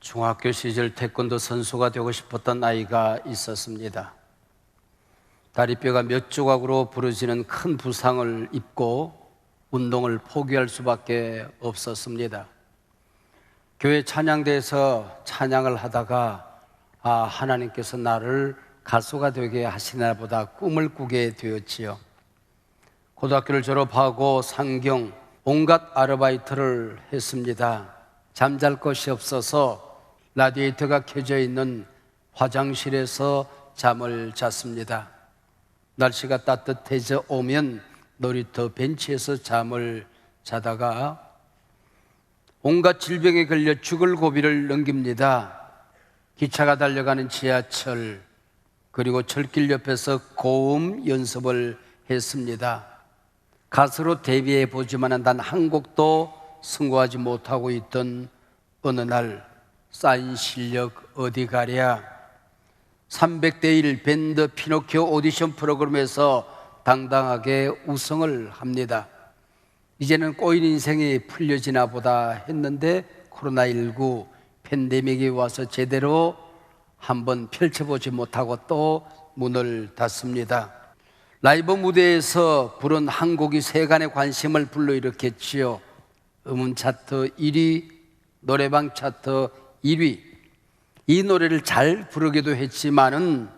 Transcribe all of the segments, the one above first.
중학교 시절 태권도 선수가 되고 싶었던 아이가 있었습니다. 다리뼈가 몇 조각으로 부러지는 큰 부상을 입고 운동을 포기할 수밖에 없었습니다. 교회 찬양대에서 찬양을 하다가 하나님께서 나를 가수가 되게 하시나 보다 꿈을 꾸게 되었지요. 고등학교를 졸업하고 상경, 온갖 아르바이트를 했습니다. 잠잘 곳이 없어서 라디에이터가 켜져 있는 화장실에서 잠을 잤습니다. 날씨가 따뜻해져 오면 놀이터 벤치에서 잠을 자다가 온갖 질병에 걸려 죽을 고비를 넘깁니다. 기차가 달려가는 지하철, 그리고 철길 옆에서 고음 연습을 했습니다. 가수로 데뷔해 보지만 단 한 곡도 성공하지 못하고 있던 어느 날 쌓인 실력 어디 가랴, 300대 1 밴드 피노키오 오디션 프로그램에서 당당하게 우승을 합니다. 이제는 꼬인 인생이 풀려지나 보다 했는데 코로나19 팬데믹이 와서 제대로 한번 펼쳐보지 못하고 또 문을 닫습니다. 라이브 무대에서 부른 한 곡이 세간의 관심을 불러일으켰지요. 음원 차트 1위, 노래방 차트 1위. 이 노래를 잘 부르기도 했지만은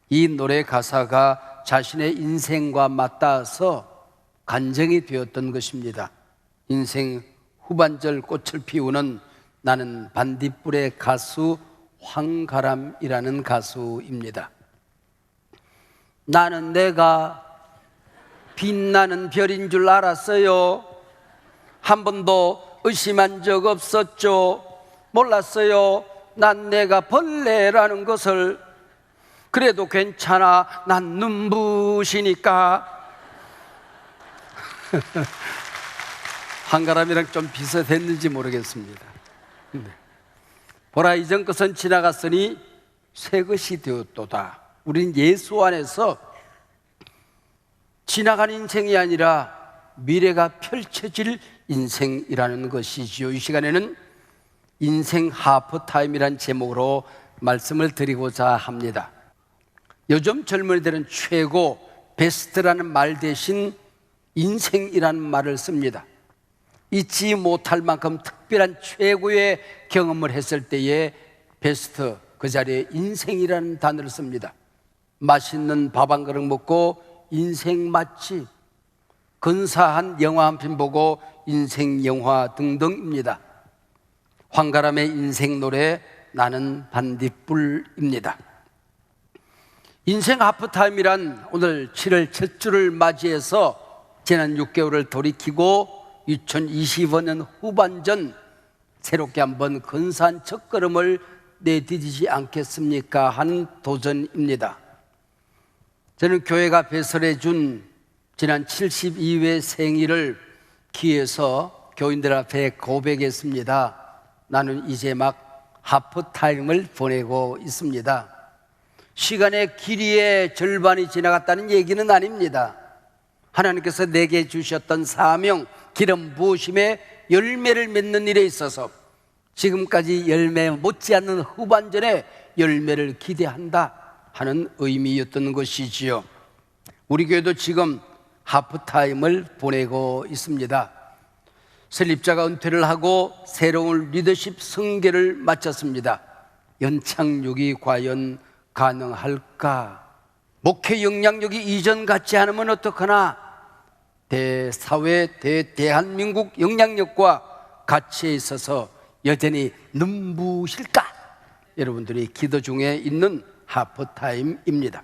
이 노래 가사가 자신의 인생과 맞닿아서 간증이 되었던 것입니다. 인생 후반절 꽃을 피우는 나는 반딧불의 가수 황가람이라는 가수입니다. 나는 내가 빛나는 별인 줄 알았어요. 한 번도 의심한 적 없었죠. 몰랐어요. 난 내가 벌레라는 것을. 그래도 괜찮아. 난 눈부시니까. 한가람이랑 좀 비슷했는지 모르겠습니다. 보라 이전 것은 지나갔으니 새 것이 되었도다. 우린 예수 안에서 지나간 인생이 아니라 미래가 펼쳐질 인생이라는 것이지요. 이 시간에는 인생 하프타임이란 제목으로 말씀을 드리고자 합니다. 요즘 젊은이들은 최고, 베스트라는 말 대신 인생이라는 말을 씁니다. 잊지 못할 만큼 특별한 최고의 경험을 했을 때에 베스트, 그 자리에 인생이라는 단어를 씁니다. 맛있는 밥 한 그릇 먹고 인생 맛집, 근사한 영화 한 편 보고 인생 영화 등등입니다. 황가람의 인생 노래 나는 반딧불입니다. 인생 하프타임이란 오늘 7월 첫 주를 맞이해서 지난 6개월을 돌이키고 2025년 후반전 새롭게 한번 근사한 첫걸음을 내디디지 않겠습니까 하는 도전입니다. 저는 교회가 배설해 준 지난 72회 생일을 기해서 교인들 앞에 고백했습니다. 나는 이제 막 하프타임을 보내고 있습니다. 시간의 길이의 절반이 지나갔다는 얘기는 아닙니다. 하나님께서 내게 주셨던 사명, 기름 부으심의 열매를 맺는 일에 있어서 지금까지 열매 못지않는 후반전에 열매를 기대한다 하는 의미였던 것이지요. 우리 교회도 지금 하프타임을 보내고 있습니다. 설립자가 은퇴를 하고 새로운 리더십 승계를 마쳤습니다. 연착륙이 과연 가능할까? 목회 영향력이 이전 같지 않으면 어떡하나? 대사회, 대한민국 영향력과 가치에 있어서 여전히 눈부실까? 여러분들이 기도 중에 있는 하프타임입니다.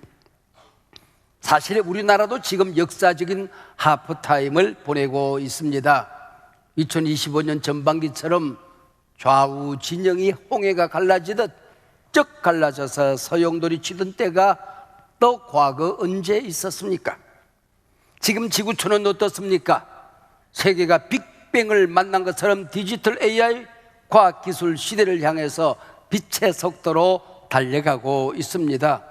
사실 우리나라도 지금 역사적인 하프타임을 보내고 있습니다. 2025년 전반기처럼 좌우 진영이 홍해가 갈라지듯 쩍 갈라져서 소용돌이 치던 때가 또 과거 언제 있었습니까? 지금 지구촌은 어떻습니까? 세계가 빅뱅을 만난 것처럼 디지털 AI 과학기술 시대를 향해서 빛의 속도로 달려가고 있습니다.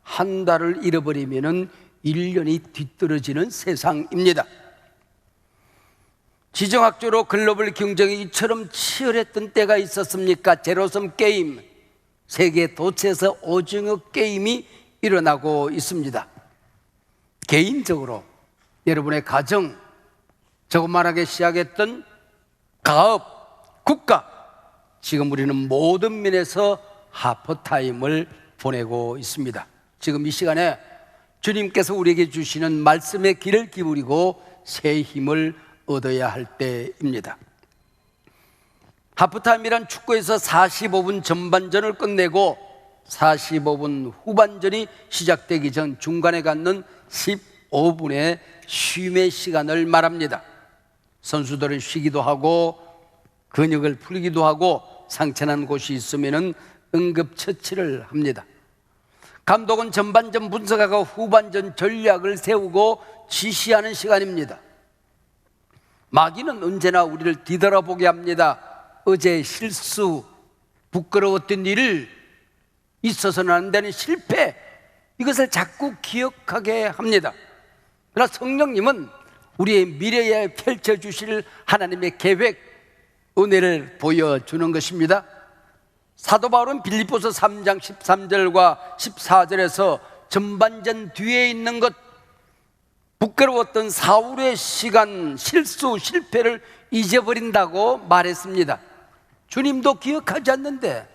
한 달을 잃어버리면 1년이 뒤떨어지는 세상입니다. 지정학적으로 글로벌 경쟁이 이처럼 치열했던 때가 있었습니까? 제로섬 게임, 세계 도처에서 오징어 게임이 일어나고 있습니다. 개인적으로 여러분의 가정, 조그만하게 시작했던 가업, 국가, 지금 우리는 모든 면에서 하프타임을 보내고 있습니다. 지금 이 시간에 주님께서 우리에게 주시는 말씀에 귀를 기울이고 새 힘을 얻어야 할 때입니다. 하프타임이란 축구에서 45분 전반전을 끝내고 45분 후반전이 시작되기 전 중간에 갖는 15분의 쉼의 시간을 말합니다. 선수들은 쉬기도 하고 근육을 풀기도 하고 상처난 곳이 있으면 응급처치를 합니다. 감독은 전반전 분석하고 후반전 전략을 세우고 지시하는 시간입니다. 마귀는 언제나 우리를 뒤돌아보게 합니다. 어제의 실수, 부끄러웠던 일을, 있어서는 안 되는 실패, 이것을 자꾸 기억하게 합니다. 그러나 성령님은 우리의 미래에 펼쳐주실 하나님의 계획, 은혜를 보여주는 것입니다. 사도 바울은 빌립보서 3장 13절과 14절에서 전반전 뒤에 있는 것, 부끄러웠던 사울의 시간, 실수, 실패를 잊어버린다고 말했습니다. 주님도 기억하지 않는데,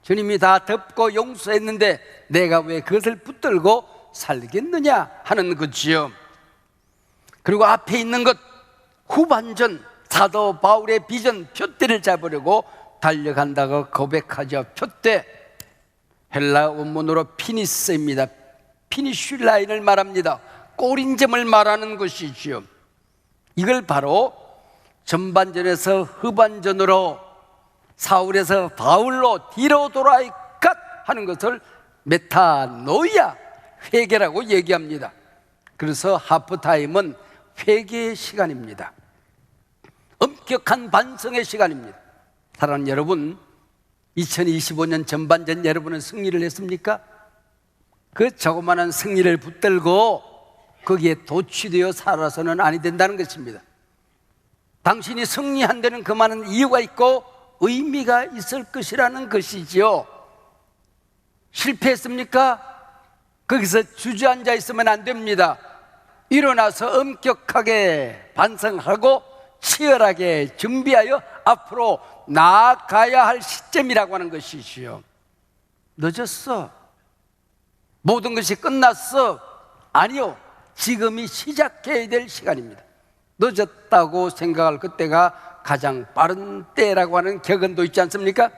주님이 다 덮고 용서했는데 내가 왜 그것을 붙들고 살겠느냐 하는 거지요. 그리고 앞에 있는 것, 후반전, 사도 바울의 비전, 표대를 잡으려고 달려간다고 고백하죠. 표대, 헬라 원문으로 피니스입니다. 피니쉬 라인을 말합니다. 꼬린점을 말하는 것이지요. 이걸 바로 전반전에서 후반전으로, 사울에서 바울로 뒤로 돌아이 갓 하는 것을 메타노이아, 회개라고 얘기합니다. 그래서 하프타임은 회개의 시간입니다. 엄격한 반성의 시간입니다. 사랑하는 여러분, 2025년 전반전 여러분은 승리를 했습니까? 그 조그마한 승리를 붙들고 거기에 도취되어 살아서는 아니 된다는 것입니다. 당신이 승리한 데는 그 많은 이유가 있고 의미가 있을 것이라는 것이지요. 실패했습니까? 거기서 주저앉아 있으면 안 됩니다. 일어나서 엄격하게 반성하고 치열하게 준비하여 앞으로 나아가야 할 시점이라고 하는 것이지요. 늦었어, 모든 것이 끝났어, 아니요, 지금이 시작해야 될 시간입니다. 늦었다고 생각할 그때가 가장 빠른 때라고 하는 격언도 있지 않습니까?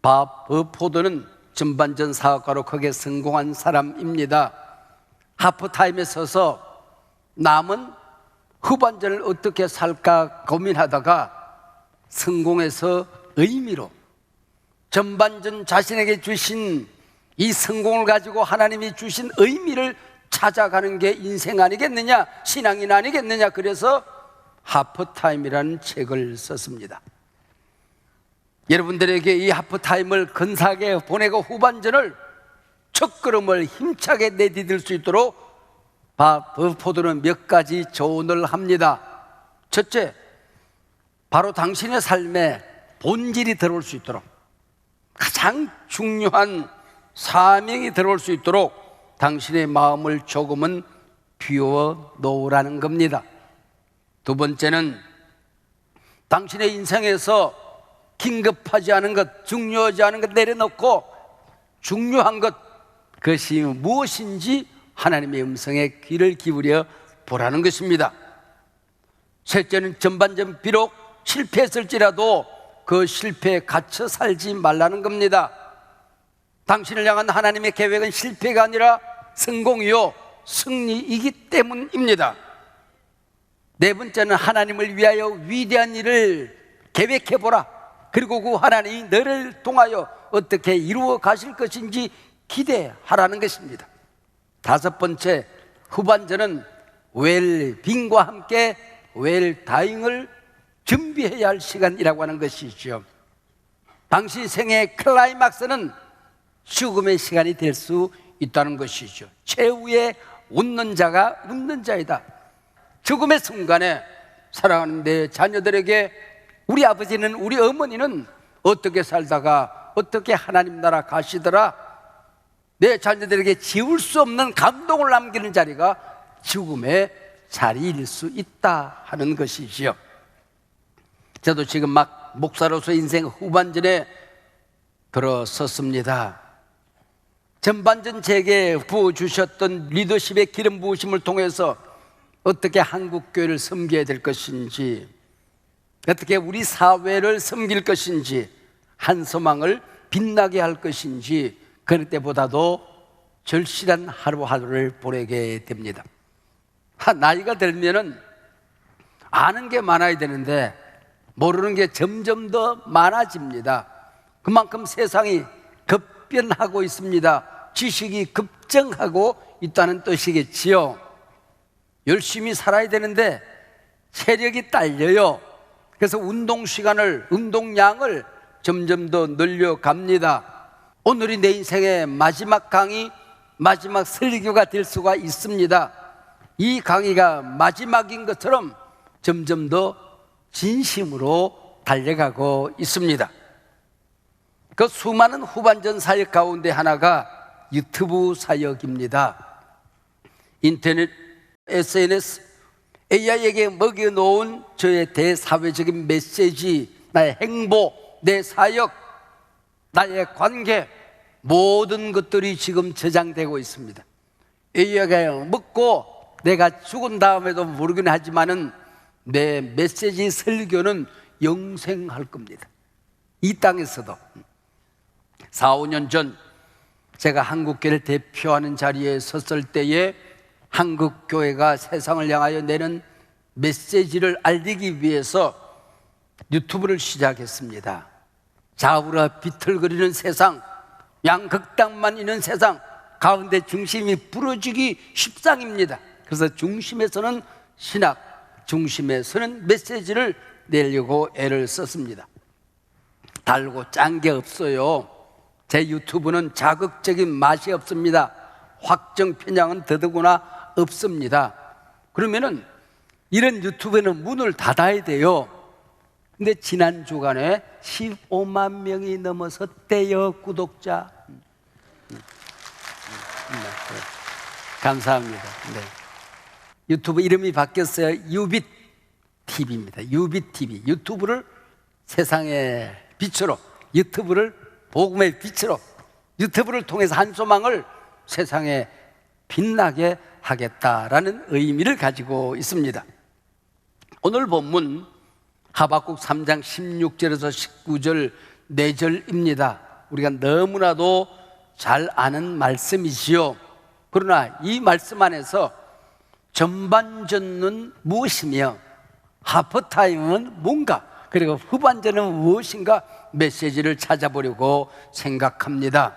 밥 버포드는 전반전 사업가로 크게 성공한 사람입니다. 하프타임에 서서 남은 후반전을 어떻게 살까 고민하다가 성공해서 의미로, 전반전 자신에게 주신 이 성공을 가지고 하나님이 주신 의미를 찾아가는 게 인생 아니겠느냐, 신앙인 아니겠느냐, 그래서 하프타임이라는 책을 썼습니다. 여러분들에게 이 하프타임을 근사하게 보내고 후반전을 첫 걸음을 힘차게 내디딜 수 있도록 버포드는 몇 가지 조언을 합니다. 첫째, 바로 당신의 삶에 본질이 들어올 수 있도록, 가장 중요한 사명이 들어올 수 있도록 당신의 마음을 조금은 비워 놓으라는 겁니다. 두 번째는 당신의 인생에서 긴급하지 않은 것, 중요하지 않은 것 내려놓고 중요한 것, 그것이 무엇인지 하나님의 음성에 귀를 기울여 보라는 것입니다. 셋째는 전반전 비록 실패했을지라도 그 실패에 갇혀 살지 말라는 겁니다. 당신을 향한 하나님의 계획은 실패가 아니라 성공이요 승리이기 때문입니다. 네 번째는 하나님을 위하여 위대한 일을 계획해보라. 그리고 그 하나님이 너를 통하여 어떻게 이루어 가실 것인지 기대하라는 것입니다. 다섯 번째, 후반전은 웰빙과 함께 웰다잉을 준비해야 할 시간이라고 하는 것이죠. 당신 생의 클라이막스는 죽음의 시간이 될 수 있다는 것이죠. 최후의 웃는 자가 웃는 자이다. 죽음의 순간에 사랑하는 내 자녀들에게 우리 아버지는, 우리 어머니는 어떻게 살다가 어떻게 하나님 나라 가시더라, 내 자녀들에게 지울 수 없는 감동을 남기는 자리가 죽음의 자리일 수 있다 하는 것이지요. 저도 지금 막 목사로서 인생 후반전에 들어섰습니다. 전반전 제게 부어주셨던 리더십의 기름 부으심을 통해서 어떻게 한국교회를 섬겨야 될 것인지, 어떻게 우리 사회를 섬길 것인지, 한 소망을 빛나게 할 것인지, 그럴 때보다도 절실한 하루하루를 보내게 됩니다. 나이가 들면은 아는 게 많아야 되는데 모르는 게 점점 더 많아집니다. 그만큼 세상이 급변하고 있습니다. 지식이 급증하고 있다는 뜻이겠지요. 열심히 살아야 되는데 체력이 딸려요. 그래서 운동 시간을, 운동량을 점점 더 늘려갑니다. 오늘이 내 인생의 마지막 강의, 마지막 설교가 될 수가 있습니다. 이 강의가 마지막인 것처럼 점점 더 진심으로 달려가고 있습니다. 그 수많은 후반전 사역 가운데 하나가 유튜브 사역입니다. 인터넷, SNS, AI에게 먹여놓은 저의 대사회적인 메시지, 나의 행복, 내 사역, 나의 관계, 모든 것들이 지금 저장되고 있습니다. AI가 먹고 내가 죽은 다음에도 모르긴 하지만은 내 메시지 설교는 영생할 겁니다. 이 땅에서도. 4, 5년 전 제가 한국교회를 대표하는 자리에 섰을 때에 한국교회가 세상을 향하여 내는 메시지를 알리기 위해서 유튜브를 시작했습니다. 좌우라 비틀거리는 세상, 양극단만 있는 세상 가운데 중심이 부러지기 십상입니다. 그래서 중심에서는 신학, 중심에서는 메시지를 내려고 애를 썼습니다. 달고 짠 게 없어요. 제 유튜브는 자극적인 맛이 없습니다. 확정 편향은 더더구나 없습니다. 그러면은 이런 유튜브에는 문을 닫아야 돼요. 근데 지난 주간에 15만 명이 넘어섰대요, 구독자. 감사합니다. 네. 유튜브 이름이 바뀌었어요. 유빛TV입니다. 유빛TV. 유튜브를 세상의 빛으로, 유튜브를 복음의 빛으로, 유튜브를 통해서 한 소망을 세상에 빛나게 하겠다라는 의미를 가지고 있습니다. 오늘 본문 하박국 3장 16절에서 19절 4절입니다. 우리가 너무나도 잘 아는 말씀이지요. 그러나 이 말씀 안에서 전반전은 무엇이며 하프타임은 뭔가, 그리고 후반전은 무엇인가 메시지를 찾아보려고 생각합니다.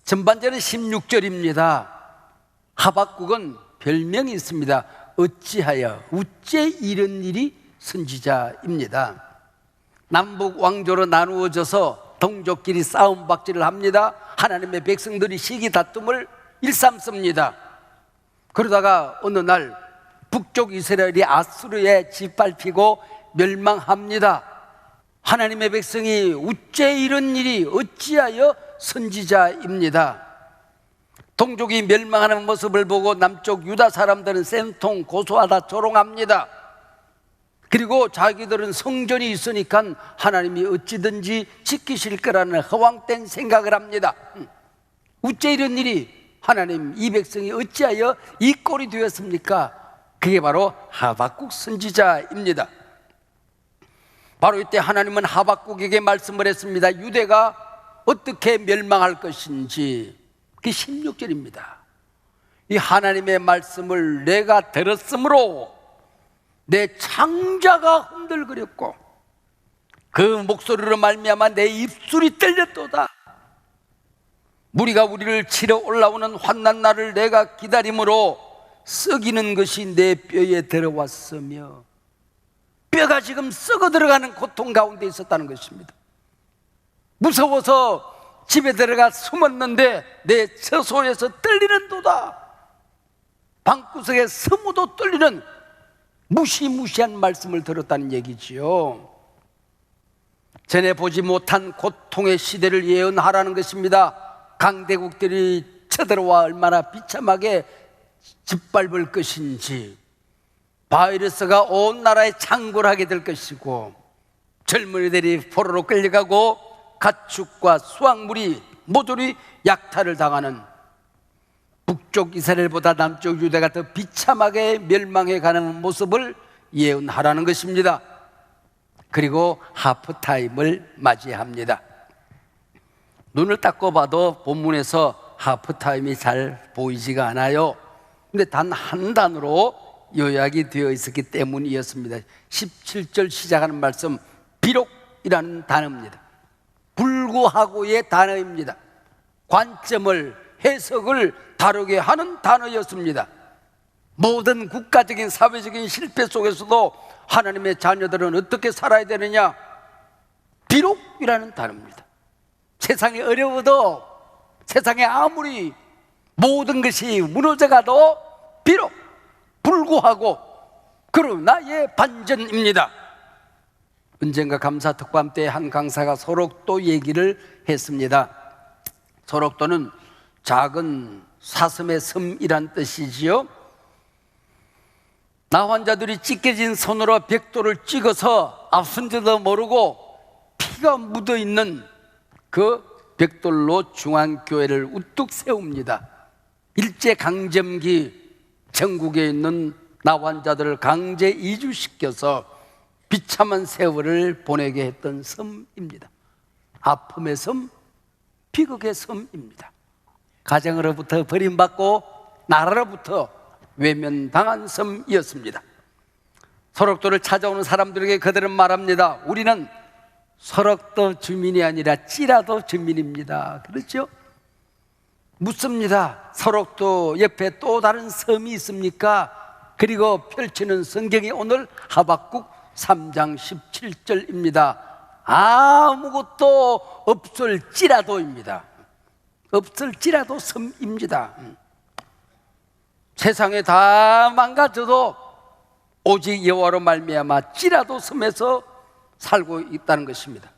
전반전은 16절입니다. 하박국은 별명이 있습니다. 어찌하여, 우째 이런 일이 선지자입니다. 남북 왕조로 나누어져서 동족끼리 싸움박질을 합니다. 하나님의 백성들이 시기 다툼을 일삼습니다. 그러다가 어느 날 북쪽 이스라엘이 아수르에 짓밟히고 멸망합니다. 하나님의 백성이 우째 이런 일이 어찌하여 선지자입니다. 동족이 멸망하는 모습을 보고 남쪽 유다 사람들은 쌤통 고소하다 조롱합니다. 그리고 자기들은 성전이 있으니까 하나님이 어찌든지 지키실 거라는 허황된 생각을 합니다. 어째 이런 일이, 하나님 이 백성이 어찌하여 이 꼴이 되었습니까? 그게 바로 하박국 선지자입니다. 바로 이때 하나님은 하박국에게 말씀을 했습니다. 유대가 어떻게 멸망할 것인지. 그게 16절입니다. 이 하나님의 말씀을 내가 들었으므로 내 창자가 흔들거렸고 그 목소리로 말미암아 내 입술이 떨렸도다. 무리가 우리를 치러 올라오는 환난 날을 내가 기다림으로 썩이는 것이 내 뼈에 들어왔으며, 뼈가 지금 썩어 들어가는 고통 가운데 있었다는 것입니다. 무서워서 집에 들어가 숨었는데 내 처소에서 떨리는 도다. 방구석에 스무도 떨리는 무시무시한 말씀을 들었다는 얘기지요. 전에 보지 못한 고통의 시대를 예언하라는 것입니다. 강대국들이 쳐들어와 얼마나 비참하게 짓밟을 것인지, 바이러스가 온 나라에 창궐하게 될 것이고, 젊은이들이 포로로 끌려가고 가축과 수확물이 모조리 약탈을 당하는, 북쪽 이스라엘보다 남쪽 유대가 더 비참하게 멸망해가는 모습을 예언하라는 것입니다. 그리고 하프타임을 맞이합니다. 눈을 닦고 봐도 본문에서 하프타임이 잘 보이지가 않아요. 근데 단 한 단어로 요약이 되어 있었기 때문이었습니다. 17절 시작하는 말씀, 비록이라는 단어입니다. 불구하고의 단어입니다. 관점을, 해석을 다르게 하는 단어였습니다. 모든 국가적인 사회적인 실패 속에서도 하나님의 자녀들은 어떻게 살아야 되느냐? 비록이라는 단어입니다. 세상이 어려워도, 세상에 아무리 모든 것이 무너져가도 비록, 불구하고, 그러나의 반전입니다. 언젠가 감사 특밤 때 한 강사가 소록도 얘기를 했습니다. 소록도는 작은 사슴의 섬이란 뜻이지요. 나 환자들이 찢겨진 손으로 벽돌을 찍어서 아픈지도 모르고 피가 묻어있는 그 벽돌로 중앙교회를 우뚝 세웁니다. 일제강점기 전국에 있는 나 환자들을 강제 이주시켜서 비참한 세월을 보내게 했던 섬입니다. 아픔의 섬, 비극의 섬입니다. 가정으로부터 버림받고 나라로부터 외면당한 섬이었습니다. 소록도를 찾아오는 사람들에게 그들은 말합니다. 우리는 소록도 주민이 아니라 찌라도 주민입니다. 그렇죠? 묻습니다. 소록도 옆에 또 다른 섬이 있습니까? 그리고 펼치는 성경이 오늘 하박국 3장 17절입니다. 아무것도 없을지라도입니다. 없을지라도 섬입니다. 세상에 다 망가져도 오직 여호와로 말미암아 찌라도 섬에서 살고 있다는 것입니다.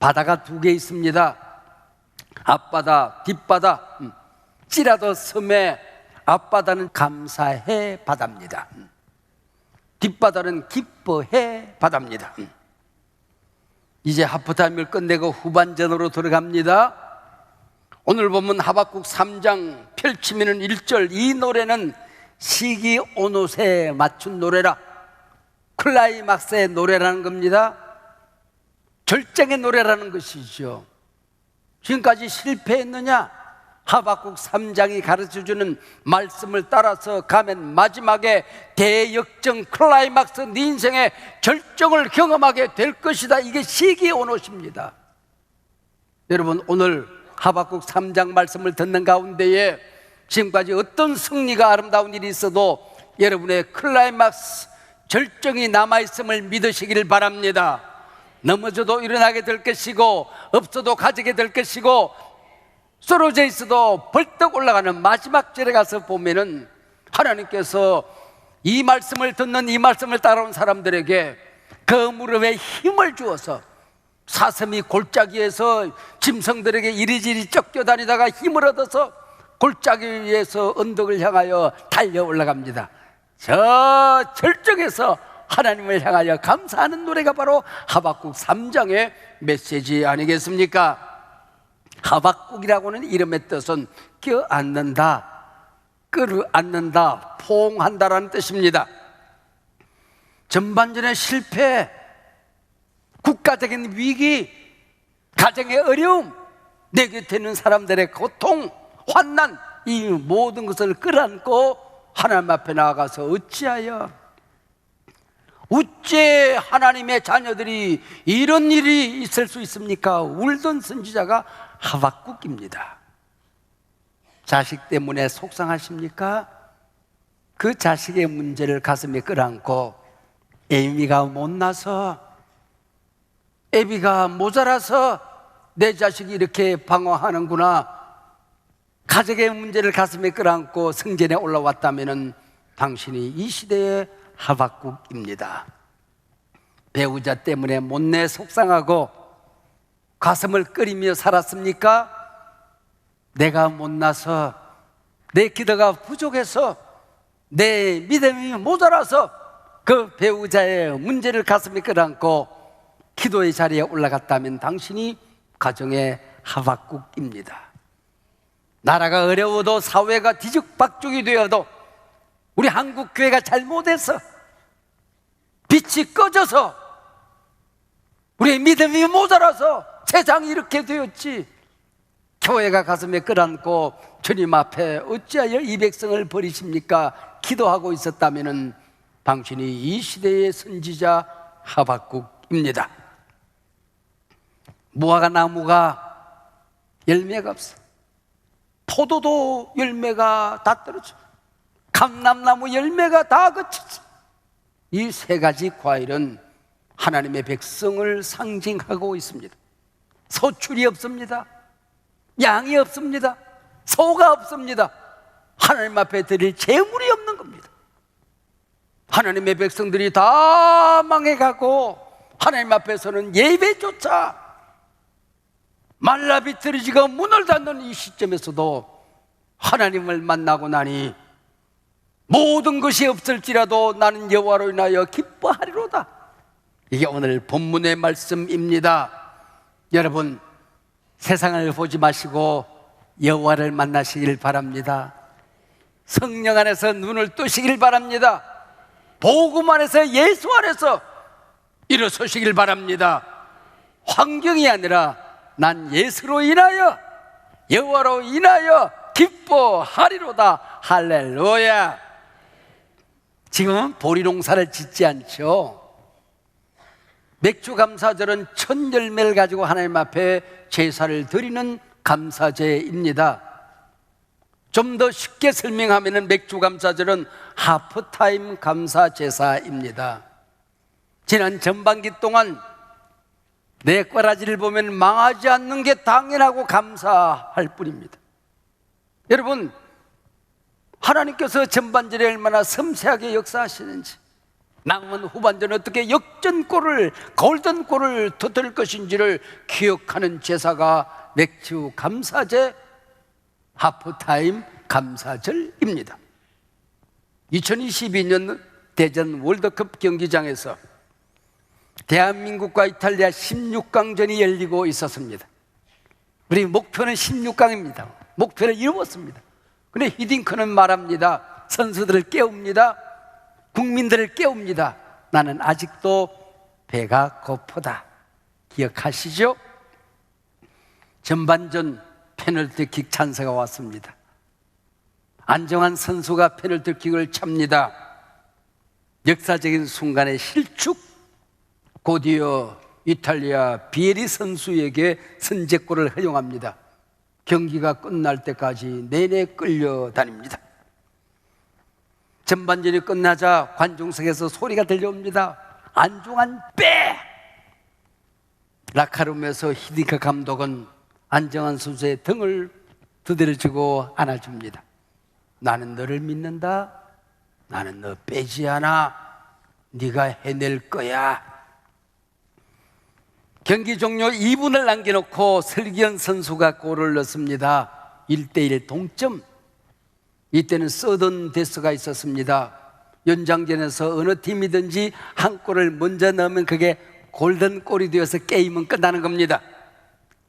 바다가 두 개 있습니다. 앞바다, 뒷바다. 찌라도 섬의 앞바다는 감사해 바다입니다. 뒷바다는 기뻐해 바다입니다. 이제 하프타임을 끝내고 후반전으로 들어갑니다. 오늘 보면 하박국 3장 펼치면 1절, 이 노래는 시기 오롯에 맞춘 노래라, 클라이막스의 노래라는 겁니다. 절정의 노래라는 것이죠. 지금까지 실패했느냐? 하박국 3장이 가르쳐주는 말씀을 따라서 가면 마지막에 대역정 클라이막스, 네 인생의 절정을 경험하게 될 것이다. 이게 시기 오롯입니다. 여러분, 오늘 하박국 3장 말씀을 듣는 가운데에 지금까지 어떤 승리가 아름다운 일이 있어도 여러분의 클라이막스, 절정이 남아있음을 믿으시길 바랍니다. 넘어져도 일어나게 될 것이고, 없어도 가지게 될 것이고, 쓰러져 있어도 벌떡 올라가는 마지막 절에 가서 보면은 하나님께서 이 말씀을 듣는, 이 말씀을 따라온 사람들에게 그 무릎에 힘을 주어서 사슴이 골짜기에서 짐승들에게 이리저리 쫓겨다니다가 힘을 얻어서 골짜기 위에서 언덕을 향하여 달려 올라갑니다. 저 절정에서 하나님을 향하여 감사하는 노래가 바로 하박국 3장의 메시지 아니겠습니까? 하박국이라고는 이름의 뜻은 껴안는다, 끌어안는다, 포옹한다라는 뜻입니다. 전반전의 실패, 국가적인 위기, 가정의 어려움, 내 곁에 있는 사람들의 고통, 환난, 이 모든 것을 끌어안고 하나님 앞에 나아가서 어찌 하나님의 자녀들이 이런 일이 있을 수 있습니까? 울던 선지자가 하박국입니다. 자식 때문에 속상하십니까? 그 자식의 문제를 가슴에 끌어안고 애미가 못나서, 애비가 모자라서 내 자식이 이렇게 방황하는구나, 가족의 문제를 가슴에 끌어안고 성전에 올라왔다면 당신이 이 시대의 하박국입니다. 배우자 때문에 못내 속상하고 가슴을 끓이며 살았습니까? 내가 못나서, 내 기도가 부족해서, 내 믿음이 모자라서 그 배우자의 문제를 가슴에 끌어안고 기도의 자리에 올라갔다면 당신이 가정의 하박국입니다. 나라가 어려워도, 사회가 뒤죽박죽이 되어도, 우리 한국 교회가 잘못해서, 빛이 꺼져서, 우리의 믿음이 모자라서 세상이 이렇게 되었지, 교회가 가슴에 끌어안고 주님 앞에 어찌하여 이 백성을 버리십니까? 기도하고 있었다면 당신이 이 시대의 선지자 하박국입니다. 무화과 나무가 열매가 없어. 포도도 열매가 다 떨어져. 감람나무 열매가 다 그쳤어. 이 세 가지 과일은 하나님의 백성을 상징하고 있습니다. 소출이 없습니다. 양이 없습니다. 소가 없습니다. 하나님 앞에 드릴 재물이 없는 겁니다. 하나님의 백성들이 다 망해가고 하나님 앞에서는 예배조차 말라비틀어지고 문을 닫는 이 시점에서도 하나님을 만나고 나니 모든 것이 없을지라도 나는 여호와로 인하여 기뻐하리로다. 이게 오늘 본문의 말씀입니다. 여러분, 세상을 보지 마시고 여호와를 만나시길 바랍니다. 성령 안에서 눈을 뜨시길 바랍니다. 복음 안에서, 예수 안에서 일어서시길 바랍니다. 환경이 아니라 난 예수로 인하여, 여호와로 인하여 기뻐하리로다. 할렐루야. 지금은 보리 농사를 짓지 않죠. 맥주감사절은 천 열매를 가지고 하나님 앞에 제사를 드리는 감사제입니다. 좀 더 쉽게 설명하면 맥주감사절은 하프타임 감사제사입니다. 지난 전반기 동안 내 꼬라지를 보면 망하지 않는 게 당연하고 감사할 뿐입니다. 여러분, 하나님께서 전반전에 얼마나 섬세하게 역사하시는지, 남은 후반전에 어떻게 역전골을, 골든골을 터뜨릴 것인지를 기억하는 제사가 맥주 감사제, 하프타임 감사절입니다. 2022년 대전 월드컵 경기장에서 대한민국과 이탈리아 16강전이 열리고 있었습니다. 우리 목표는 16강입니다. 목표를 이루었습니다. 그런데 히딩크는 말합니다. 선수들을 깨웁니다. 국민들을 깨웁니다. 나는 아직도 배가 고프다. 기억하시죠? 전반전 페널티킥 찬스가 왔습니다. 안정환 선수가 페널티킥을 찹니다. 역사적인 순간의 실축, 곧이어 이탈리아 비에리 선수에게 선제골을 허용합니다. 경기가 끝날 때까지 내내 끌려다닙니다. 전반전이 끝나자 관중석에서 소리가 들려옵니다. 안정환 빼! 라카룸에서 히딩크 감독은 안정환 선수의 등을 두드려주고 안아줍니다. 나는 너를 믿는다. 나는 너 빼지 않아. 네가 해낼 거야. 경기 종료 2분을 남겨놓고 설기현 선수가 골을 넣습니다. 1대1 동점. 이때는 서든 데스가 있었습니다. 연장전에서 어느 팀이든지 한 골을 먼저 넣으면 그게 골든골이 되어서 게임은 끝나는 겁니다.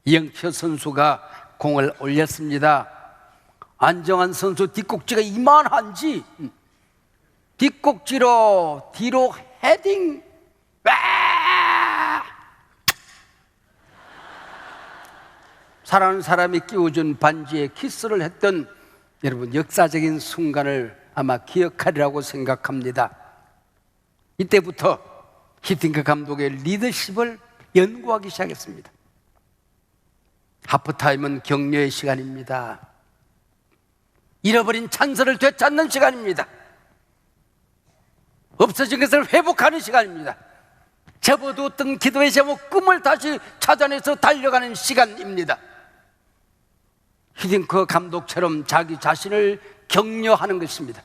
이영표 선수가 공을 올렸습니다. 안정환 선수 뒷꼭지가 이만한지 뒷꼭지로 뒤로 헤딩. 사랑하는 사람이 끼워준 반지에 키스를 했던, 여러분, 역사적인 순간을 아마 기억하리라고 생각합니다. 이때부터 히딩크 감독의 리더십을 연구하기 시작했습니다. 하프타임은 격려의 시간입니다. 잃어버린 찬스를 되찾는 시간입니다. 없어진 것을 회복하는 시간입니다. 접어두었던 기도의 제목, 꿈을 다시 찾아내서 달려가는 시간입니다. 히딩크 감독처럼 자기 자신을 격려하는 것입니다.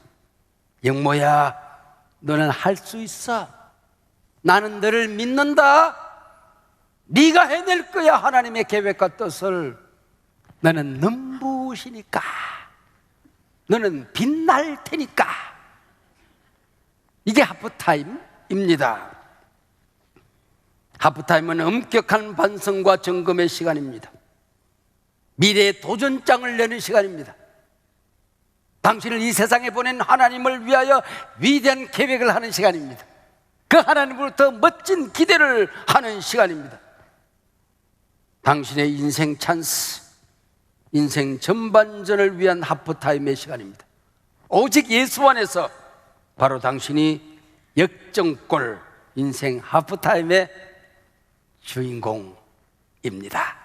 영모야, 너는 할 수 있어. 나는 너를 믿는다. 네가 해낼 거야. 하나님의 계획과 뜻을. 너는 눈부시니까, 너는 빛날 테니까. 이게 하프타임입니다. 하프타임은 엄격한 반성과 점검의 시간입니다. 미래의 도전장을 내는 시간입니다. 당신을 이 세상에 보낸 하나님을 위하여 위대한 계획을 하는 시간입니다. 그 하나님으로부터 멋진 기대를 하는 시간입니다. 당신의 인생 찬스, 인생 전반전을 위한 하프타임의 시간입니다. 오직 예수 안에서 바로 당신이 역전골 인생 하프타임의 주인공입니다.